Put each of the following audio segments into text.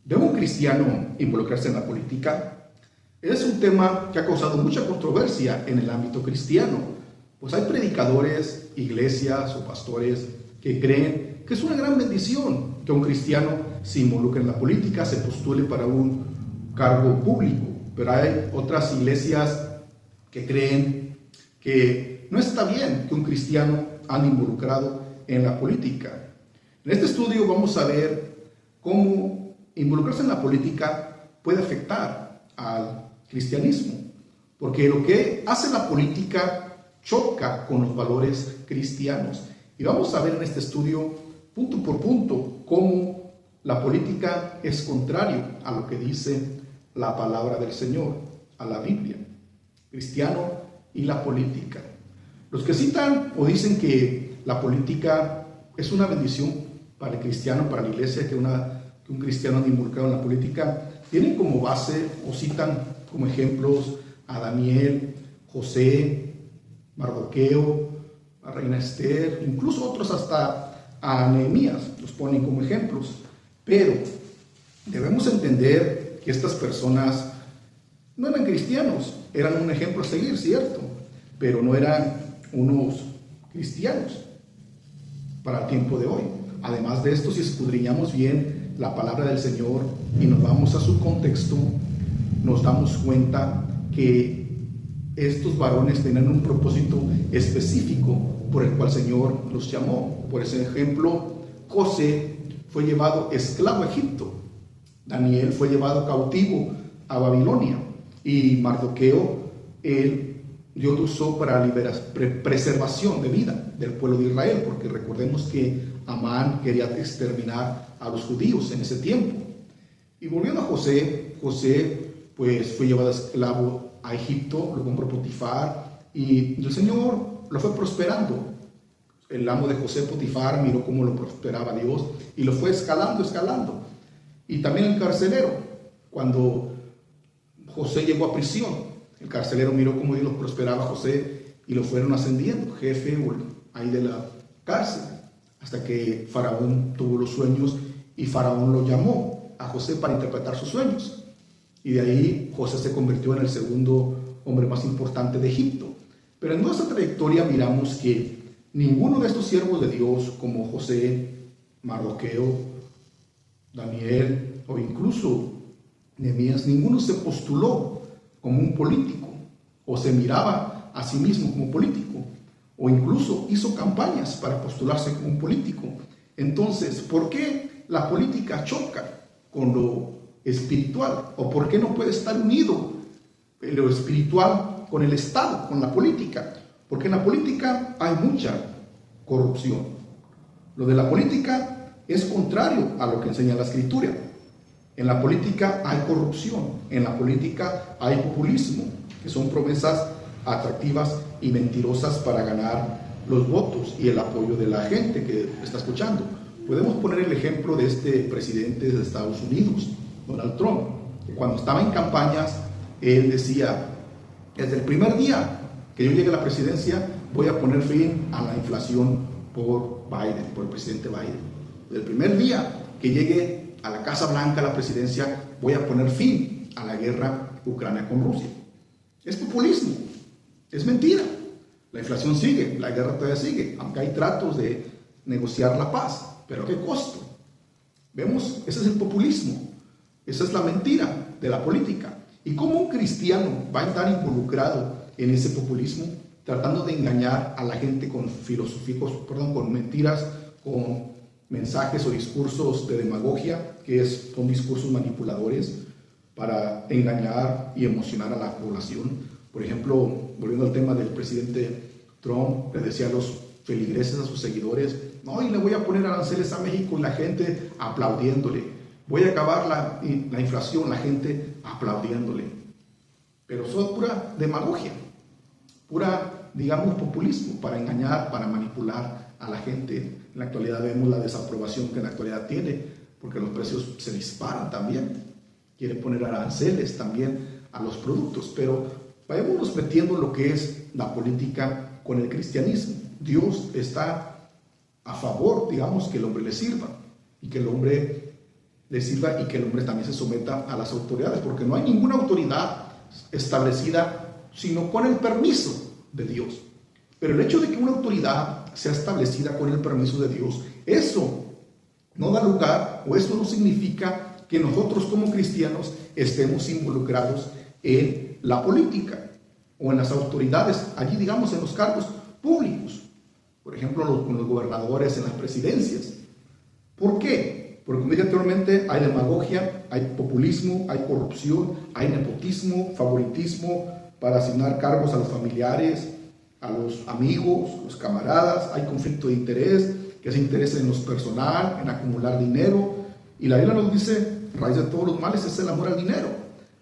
¿Debe un cristiano involucrarse en la política? Es un tema que ha causado mucha controversia en el ámbito cristiano, pues hay predicadores, iglesias o pastores que creen que es una gran bendición que un cristiano se involucre en la política, se postule para un cargo público, pero hay otras iglesias que creen que no está bien que un cristiano ande involucrado en la política. En este estudio vamos a ver cómo involucrarse en la política puede afectar al cristianismo, porque lo que hace la política choca con los valores cristianos. Y vamos a ver en este estudio, punto por punto, cómo la política es contrario a lo que dice la palabra del Señor, a la Biblia. Cristiano y la política. Los que citan o dicen que la política es una bendición para el cristiano, para la iglesia, que un cristiano ande involucrado en la política, tienen como base o citan como ejemplos a Daniel, José, Mardoqueo, a Reina Esther, incluso otros hasta a Nehemías, los ponen como ejemplos. Pero debemos entender que estas personas no eran cristianos, eran un ejemplo a seguir, cierto, pero no eran unos cristianos para el tiempo de hoy. Además de esto, si escudriñamos bien la palabra del Señor y nos vamos a su contexto, nos damos cuenta que estos varones tenían un propósito específico por el cual el Señor los llamó. Por ejemplo, José fue llevado esclavo a Egipto, Daniel fue llevado cautivo a Babilonia y Mardoqueo, Dios lo usó para preservación de vida del pueblo de Israel, porque recordemos que Amán quería exterminar a los judíos en ese tiempo. Y volviendo a José, pues fue llevado esclavo a Egipto, lo compró Potifar y el Señor lo fue prosperando. El amo de José, Potifar, miró cómo lo prosperaba Dios y lo fue escalando. Y también el carcelero, cuando José llegó a prisión, el carcelero miró cómo Dios lo prosperaba a José y lo fueron ascendiendo, jefe ahí de la cárcel, hasta que Faraón tuvo los sueños y Faraón lo llamó a José para interpretar sus sueños. Y de ahí José se convirtió en el segundo hombre más importante de Egipto. Pero en nuestra trayectoria miramos que ninguno de estos siervos de Dios, como José, Mardoqueo, Daniel o incluso Nehemías, ninguno se postuló como un político o se miraba a sí mismo como político o incluso hizo campañas para postularse como un político. Entonces, ¿por qué la política choca con lo espiritual? ¿O por qué no puede estar unido lo espiritual con el Estado, con la política? Porque en la política hay mucha corrupción. Lo de la política es contrario a lo que enseña la Escritura. En la política hay corrupción, en la política hay populismo, que son promesas atractivas y mentirosas para ganar los votos y el apoyo de la gente que está escuchando. Podemos poner el ejemplo de este presidente de Estados Unidos, Donald Trump, que cuando estaba en campañas, él decía, desde el primer día que yo llegue a la presidencia, voy a poner fin a la inflación por el presidente Biden. Desde el primer día que llegue a la Casa Blanca, a la presidencia, voy a poner fin a la guerra Ucrania con Rusia. Es populismo, es mentira. La inflación sigue, la guerra todavía sigue, aunque hay tratos de negociar la paz, pero ¿a qué costo? Vemos, ese es el populismo, esa es la mentira de la política. ¿Y cómo un cristiano va a estar involucrado en ese populismo, tratando de engañar a la gente con con mentiras, con mensajes o discursos de demagogia, son discursos manipuladores para engañar y emocionar a la población? Por ejemplo, volviendo al tema del presidente Trump, le decía a los feligreses, a sus seguidores, no, y le voy a poner aranceles a México, y la gente aplaudiéndole. Voy a acabar la inflación, la gente aplaudiéndole. Pero son pura demagogia, pura, digamos, populismo para engañar, para manipular a la gente. En la actualidad vemos la desaprobación que en la actualidad tiene, porque los precios se disparan también. Quiere poner aranceles también a los productos, pero vayámonos metiendo en lo que es la política con el cristianismo. Dios está a favor, digamos, que el hombre le sirva y que el hombre le sirva y que el hombre también se someta a las autoridades, porque no hay ninguna autoridad establecida sino con el permiso de Dios. Pero el hecho de que una autoridad sea establecida con el permiso de Dios, eso no da lugar, o eso no significa que nosotros como cristianos estemos involucrados en la política o en las autoridades, allí digamos en los cargos públicos, por ejemplo con los gobernadores, en las presidencias. ¿Por qué? Porque como dije anteriormente, hay demagogia, hay populismo, hay corrupción, hay nepotismo, favoritismo para asignar cargos a los familiares, a los amigos, los camaradas, hay conflicto de interés, que se interesa en los personal, en acumular dinero, y la Biblia nos dice, raíz de todos los males es el amor al dinero.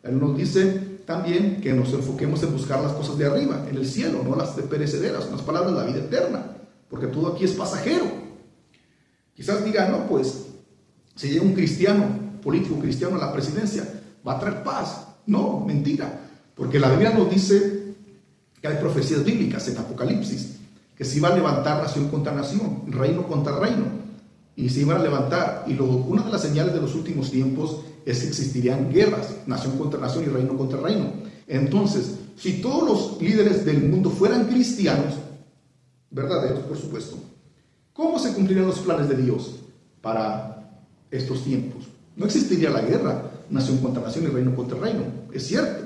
Él nos dice también que nos enfoquemos en buscar las cosas de arriba, en el cielo, no las de perecederas, unas palabras de la vida eterna, porque todo aquí es pasajero. Quizás digan, no, pues, si llega un cristiano, político cristiano a la presidencia, va a traer paz. No, mentira, porque la Biblia nos dice que hay profecías bíblicas en Apocalipsis, que se iba a levantar nación contra nación, reino contra reino, y se iban a levantar, y una de las señales de los últimos tiempos es que existirían guerras, nación contra nación y reino contra reino. Entonces, si todos los líderes del mundo fueran cristianos, verdaderos por supuesto, ¿cómo se cumplirían los planes de Dios para estos tiempos? No existiría la guerra, nación contra nación y reino contra reino, es cierto,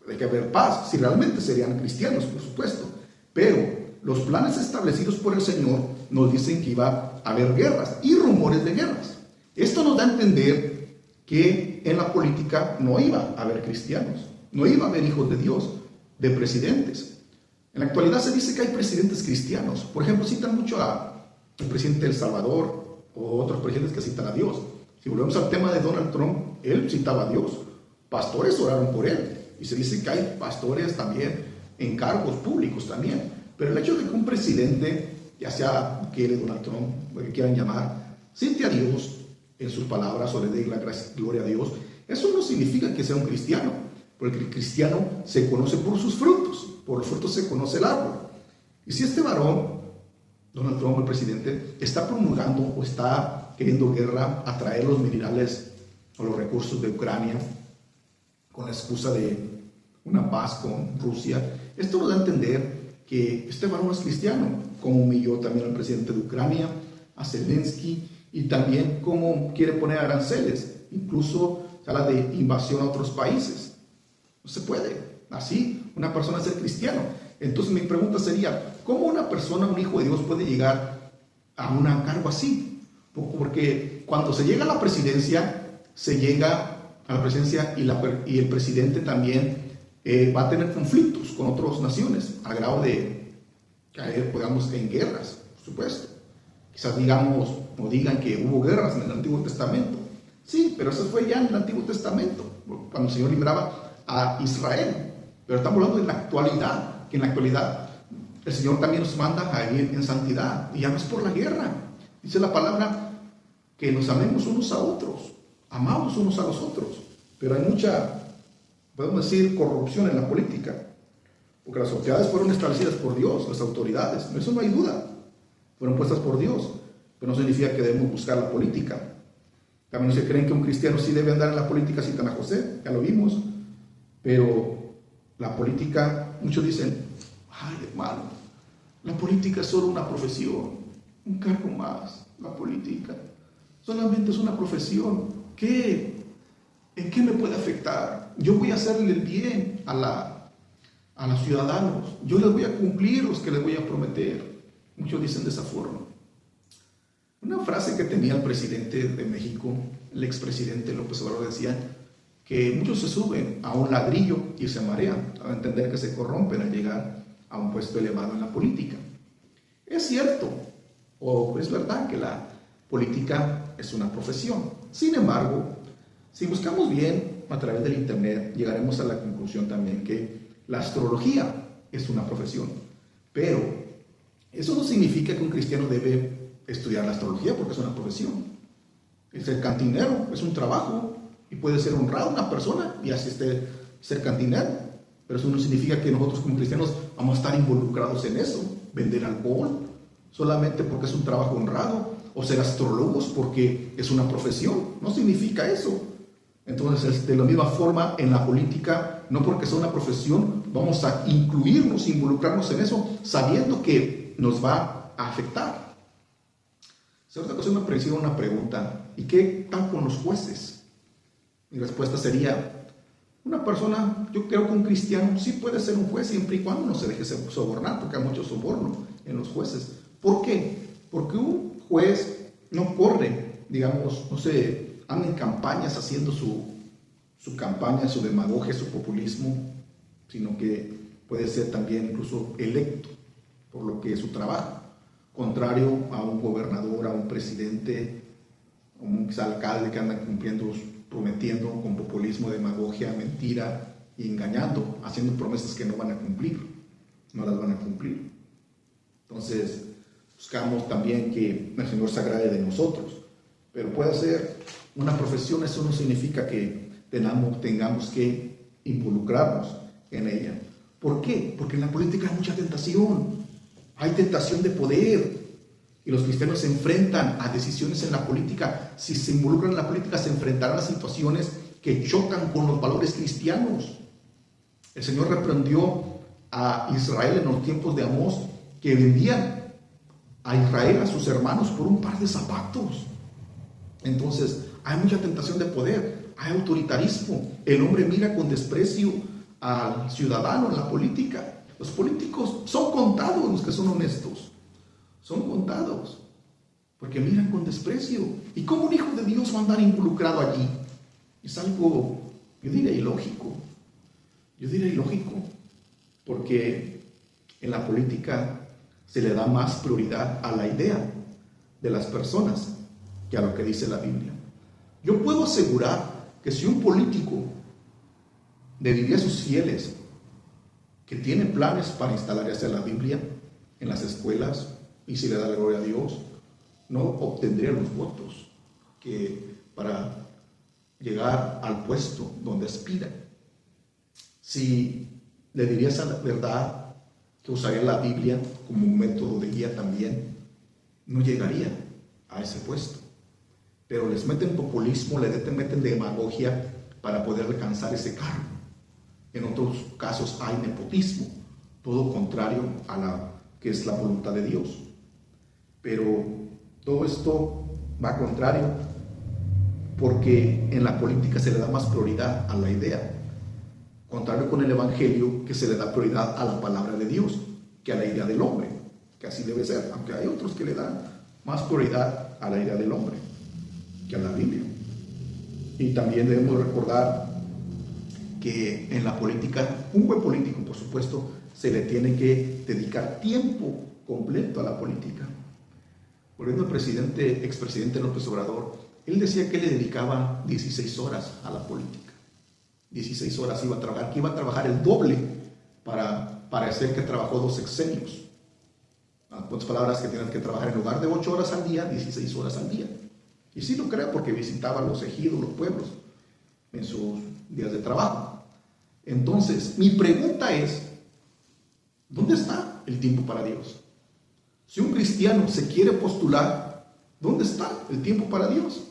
hay que haber paz, si realmente serían cristianos, por supuesto, pero los planes establecidos por el Señor nos dicen que iba a haber guerras y rumores de guerras. Esto nos da a entender que en la política no iba a haber cristianos, no iba a haber hijos de Dios, de presidentes. En la actualidad se dice que hay presidentes cristianos. Por ejemplo, citan mucho al presidente de El Salvador o otros presidentes que citan a Dios. Si volvemos al tema de Donald Trump, él citaba a Dios. Pastores oraron por él. Y se dice que hay pastores también en cargos públicos también. Pero el hecho de que un presidente, ya sea que Donald Trump, lo que quieran llamar, cite a Dios en sus palabras o le dé la gloria a Dios, eso no significa que sea un cristiano, porque el cristiano se conoce por sus frutos, por los frutos se conoce el árbol. Y si este varón, Donald Trump, el presidente, está promulgando o está queriendo guerra, atraer los minerales o los recursos de Ucrania con la excusa de una paz con Rusia, esto nos da a entender que este varón es cristiano, como humilló también al presidente de Ucrania, a Zelensky, y también como quiere poner aranceles, incluso se habla de invasión a otros países. No se puede, así, una persona ser cristiano. Entonces mi pregunta sería, ¿cómo una persona, un hijo de Dios puede llegar a un cargo así? Porque cuando se llega a la presidencia, se llega a la presidencia y el presidente también va a tener conflictos con otras naciones, al grado de caer, digamos, en guerras, por supuesto. Quizás digamos, o digan que hubo guerras en el Antiguo Testamento. Sí, pero eso fue ya en el Antiguo Testamento, cuando el Señor libraba a Israel. Pero estamos hablando de la actualidad, que en la actualidad el Señor también nos manda a vivir en santidad, y ya no es por la guerra. Dice la palabra que nos amemos unos a otros, amamos unos a los otros, pero hay mucha, podemos decir, corrupción en la política, porque las autoridades fueron establecidas por Dios, las autoridades, eso no hay duda, fueron puestas por Dios, pero no significa que debemos buscar la política. También se creen que un cristiano sí debe andar en la política, citan a José, ya lo vimos, pero la política, muchos dicen, ay hermano, la política es solo una profesión, un cargo más, la política, solamente es una profesión, ¿en qué me puede afectar? Yo voy a hacerle el bien a los ciudadanos, yo les voy a cumplir los que les voy a prometer. Muchos dicen de esa forma. Una frase que tenía el presidente de México, el expresidente López Obrador, decía que muchos se suben a un ladrillo y se marean, a entender que se corrompen al llegar a un puesto elevado en la política. Es cierto, o es verdad que la política es una profesión. Sin embargo, si buscamos bien a través del internet, llegaremos a la conclusión también que la astrología es una profesión. Pero eso no significa que un cristiano debe estudiar la astrología porque es una profesión. El ser cantinero es un trabajo y puede ser honrado una persona y así ser cantinero. Pero eso no significa que nosotros como cristianos vamos a estar involucrados en eso, vender alcohol, solamente porque es un trabajo honrado, o ser astrólogos porque es una profesión. No significa eso. Entonces, de la misma forma, en la política, no porque sea una profesión, vamos a incluirnos, involucrarnos en eso, sabiendo que nos va a afectar. Cierta ocasión me pareció una pregunta: ¿y qué tal con los jueces? Mi respuesta sería: una persona, yo creo que un cristiano sí puede ser un juez siempre y cuando no se deje sobornar, porque hay mucho soborno en los jueces. ¿Por qué? Porque un juez no corre, digamos, no sé, anda en campañas haciendo su campaña, su demagogia, su populismo, sino que puede ser también incluso electo por lo que es su trabajo, contrario a un gobernador, a un presidente, a un alcalde que anda cumpliendo, prometiendo con populismo, demagogia, mentira y engañando, haciendo promesas que no van a cumplir, no las van a cumplir. Entonces, buscamos también que el Señor se agrade de nosotros, pero puede ser una profesión, eso no significa que tengamos que involucrarnos en ella. ¿Por qué? Porque en la política hay mucha tentación, hay tentación de poder, y los cristianos se enfrentan a decisiones en la política. Si se involucran en la política, se enfrentarán a situaciones que chocan con los valores cristianos. El Señor reprendió a Israel en los tiempos de Amós, que vendían a Israel, a sus hermanos, por un par de zapatos. Entonces, hay mucha tentación de poder, hay autoritarismo. El hombre mira con desprecio al ciudadano en la política. Los políticos son contados los que son honestos. Son contados, porque miran con desprecio. ¿Y cómo un hijo de Dios va a andar involucrado allí? Es algo, yo diría, ilógico. Yo diría ilógico, porque en la política se le da más prioridad a la idea de las personas que a lo que dice la Biblia. Yo puedo asegurar que si un político le diría a sus fieles que tiene planes para instalar ya sea la Biblia en las escuelas, y si le da la gloria a Dios, no obtendría los votos que para llegar al puesto donde aspira. Si le dirías a la verdad que usaría la Biblia como un método de guía también, no llegaría a ese puesto. Pero les meten populismo, les meten demagogia para poder alcanzar ese cargo. En otros casos hay nepotismo, todo contrario a la que es la voluntad de Dios. Pero todo esto va contrario, porque en la política se le da más prioridad a la idea, contrario con el Evangelio, que se le da prioridad a la palabra de Dios que a la idea del hombre, que así debe ser, aunque hay otros que le dan más prioridad a la idea del hombre que a la Biblia. Y también debemos recordar que en la política, un buen político, por supuesto, se le tiene que dedicar tiempo completo a la política. Volviendo al expresidente López Obrador, él decía que le dedicaba 16 horas a la política. 16 horas iba a trabajar, que iba a trabajar el doble para parecer que trabajó 2 sexenios. En otras palabras, que tienes que trabajar en lugar de 8 horas al día, 16 horas al día. Y sí lo creo, porque visitaba los ejidos, los pueblos, en sus días de trabajo. Entonces, mi pregunta es, ¿dónde está el tiempo para Dios? Si un cristiano se quiere postular, ¿dónde está el tiempo para Dios?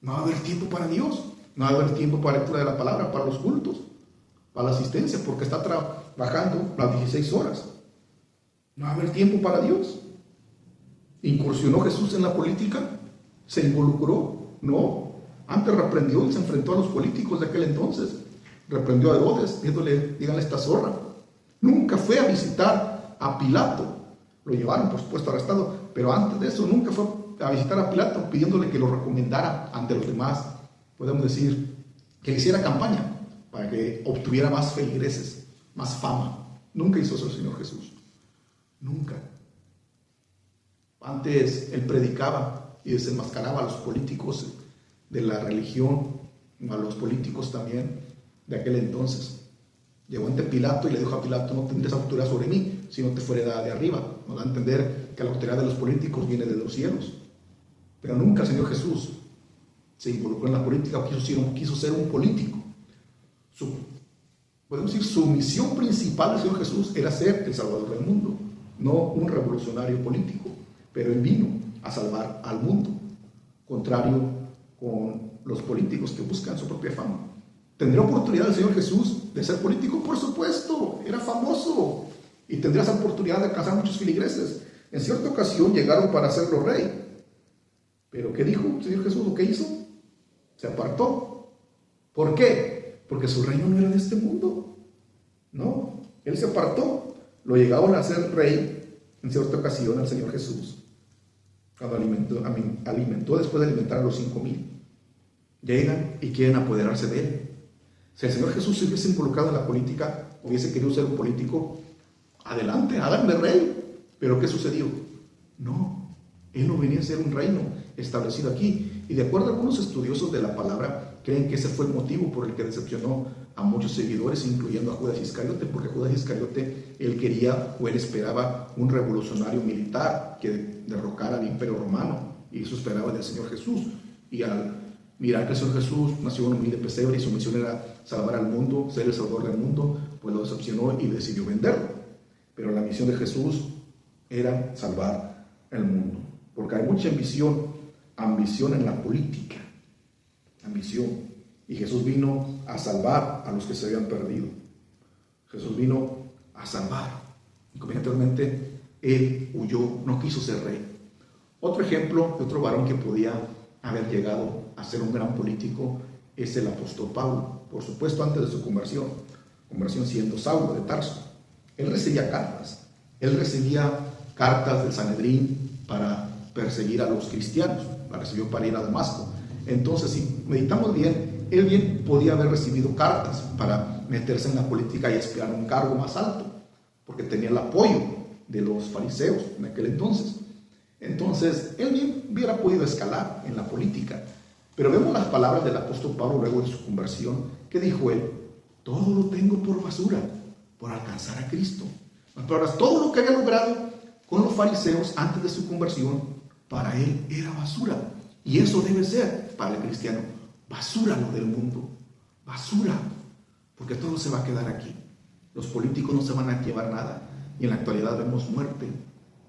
No va a haber tiempo para Dios, no va a haber tiempo para la lectura de la palabra, para los cultos, para la asistencia, porque está trabajando las 16 horas. No va a haber tiempo para Dios. ¿Incursionó Jesús en la política? ¿Se involucró? No. Antes reprendió y se enfrentó a los políticos de aquel entonces. Reprendió a Herodes, diciéndole, díganle esta zorra. Nunca fue a visitar a Pilato. Lo llevaron, por supuesto, arrestado, pero antes de eso nunca fue a visitar a Pilato pidiéndole que lo recomendara ante los demás. Podemos decir que le hiciera campaña para que obtuviera más feligreses, más fama. Nunca hizo eso el Señor Jesús. Nunca. Antes él predicaba y desenmascaraba a los políticos de la religión, a los políticos también de aquel entonces. Llegó ante Pilato y le dijo a Pilato, no tendrás autoridad sobre mí si no te fuera dada de arriba. Nos da a entender que la autoridad de los políticos viene de los cielos. Pero nunca el Señor Jesús se involucró en la política o quiso ser un político. Podemos decir, su misión principal del Señor Jesús era ser el Salvador del mundo, no un revolucionario político. Pero Él vino a salvar al mundo, contrario con los políticos que buscan su propia fama. ¿Tendría oportunidad el Señor Jesús de ser político? Por supuesto, era famoso y tendría esa oportunidad de alcanzar muchos feligreses. En cierta ocasión llegaron para hacerlo rey. ¿Pero qué dijo el Señor Jesús? ¿Lo que hizo? Se apartó. ¿Por qué? Porque su reino no era de este mundo. No, Él se apartó. Lo llegaron a hacer rey en cierta ocasión al Señor Jesús, cuando alimentó después de alimentar a los 5,000. Llegan y quieren apoderarse de Él. Si el Señor Jesús se hubiese involucrado en la política, hubiese querido ser un político, adelante, háganme rey. ¿Pero qué sucedió? No, Él no venía a ser un reino establecido aquí. Y de acuerdo a algunos estudiosos de la palabra, creen que ese fue el motivo por el que decepcionó a muchos seguidores, incluyendo a Judas Iscariote, porque Judas Iscariote, él quería o él esperaba un revolucionario militar que derrocara al imperio romano, y eso esperaba del Señor Jesús. Y al mirar que el Señor Jesús nació en un humilde pesebre y su misión era salvar al mundo, ser el salvador del mundo, pues lo decepcionó y decidió venderlo. Pero la misión de Jesús era salvar el mundo, porque hay mucha ambición en la política, ambición. Y Jesús vino a salvar a los que se habían perdido. Jesús vino a salvar. Y como dije anteriormente, Él huyó, no quiso ser rey. Otro ejemplo de otro varón que podía haber llegado a ser un gran político es el apóstol Pablo. Por supuesto, antes de su conversión siendo Saulo de Tarso. Él recibía cartas. Él recibía cartas del Sanedrín para perseguir a los cristianos. La recibió para ir a Damasco. Entonces, si meditamos bien, él bien podía haber recibido cartas para meterse en la política y aspirar a un cargo más alto, porque tenía el apoyo de los fariseos en aquel entonces. Entonces, él bien hubiera podido escalar en la política. Pero vemos las palabras del apóstol Pablo luego de su conversión. ¿Qué dijo él? Todo lo tengo por basura, por alcanzar a Cristo. En palabras, todo lo que había logrado con los fariseos antes de su conversión, para él era basura. Y eso debe ser para el cristiano. Basura lo del mundo, basura, porque todo se va a quedar aquí. Los políticos no se van a llevar nada, y en la actualidad vemos muerte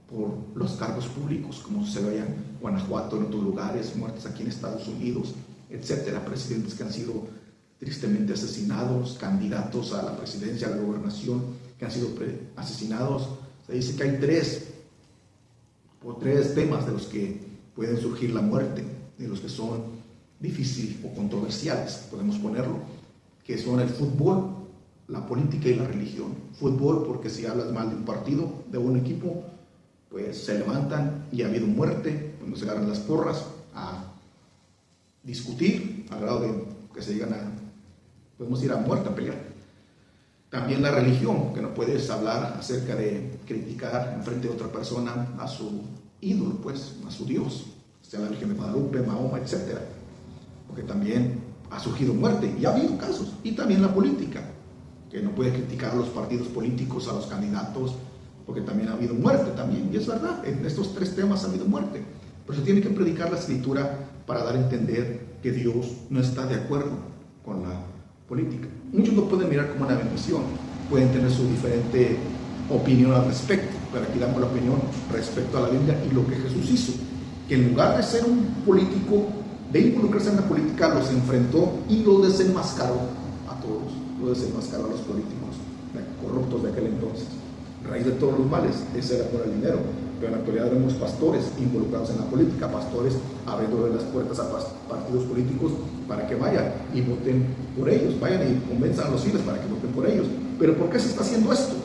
por los cargos públicos, como se ve en Guanajuato, en otros lugares, muertes aquí en Estados Unidos, etcétera, presidentes que han sido tristemente asesinados, candidatos a la presidencia, a la gobernación, que han sido asesinados. Se dice que hay tres temas de los que pueden surgir la muerte, de los que son difíciles o controversiales, podemos ponerlo, que son el fútbol, la política y la religión. Fútbol, porque si hablas mal de un partido, de un equipo, pues se levantan y ha habido muerte, cuando se agarran las porras a discutir, al grado de que se llegan podemos ir a muerte, a pelear. También la religión, que no puedes hablar acerca de criticar en frente de otra persona a su ídolo, pues, a su Dios, sea la Virgen de Guadalupe, Mahoma, etcétera. Porque también ha surgido muerte y ha habido casos. Y también la política, que no puede criticar a los partidos políticos, a los candidatos, porque también ha habido muerte también. Y es verdad, en estos tres temas ha habido muerte. Pero se tiene que predicar la Escritura para dar a entender que Dios no está de acuerdo con la política. Muchos lo pueden mirar como una bendición, pueden tener su diferente opinión al respecto, pero aquí damos la opinión respecto a la Biblia y lo que Jesús hizo, que en lugar de ser un político, de involucrarse en la política, los enfrentó y los desenmascaró a todos, los desenmascaró a los políticos corruptos de aquel entonces. Raíz de todos los males, ese era por el dinero. Pero en la actualidad vemos pastores involucrados en la política, pastores abriendo las puertas a partidos políticos para que vayan y voten por ellos, vayan y convenzan a los fieles para que voten por ellos. ¿Pero por qué se está haciendo esto?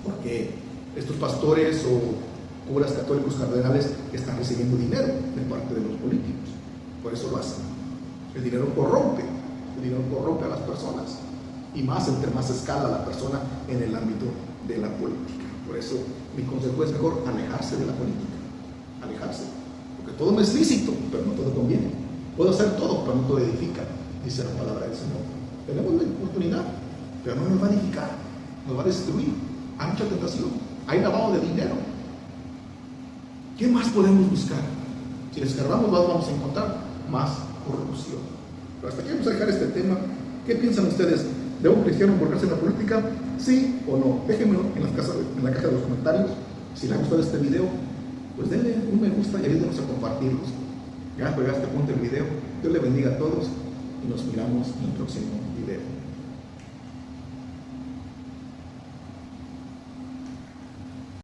Porque estos pastores o curas católicos cardenales están recibiendo dinero de parte de los políticos. Por eso lo hacen. El dinero corrompe a las personas, y más entre más escala la persona en el ámbito de la política. Por eso mi consejo es mejor alejarse de la política, alejarse, porque todo no es lícito, pero no todo conviene. Puedo hacer todo, pero no todo edifica, dice la palabra del Señor. Tenemos la oportunidad, pero no nos va a edificar, nos va a destruir. Hay mucha tentación, hay lavado de dinero. ¿Qué más podemos buscar? Si descargamos, vamos a encontrar más corrupción. Pero hasta aquí vamos a dejar este tema. ¿Qué piensan ustedes? ¿Debe un cristiano involucrarse en la política? ¿Sí o no? Déjenmelo en la caja de los comentarios. Si les ha gustado este video, pues denle un me gusta y ayúdenos a compartirlos. Ya pegaste, ponte el video. Dios le bendiga a todos y nos miramos en el próximo video.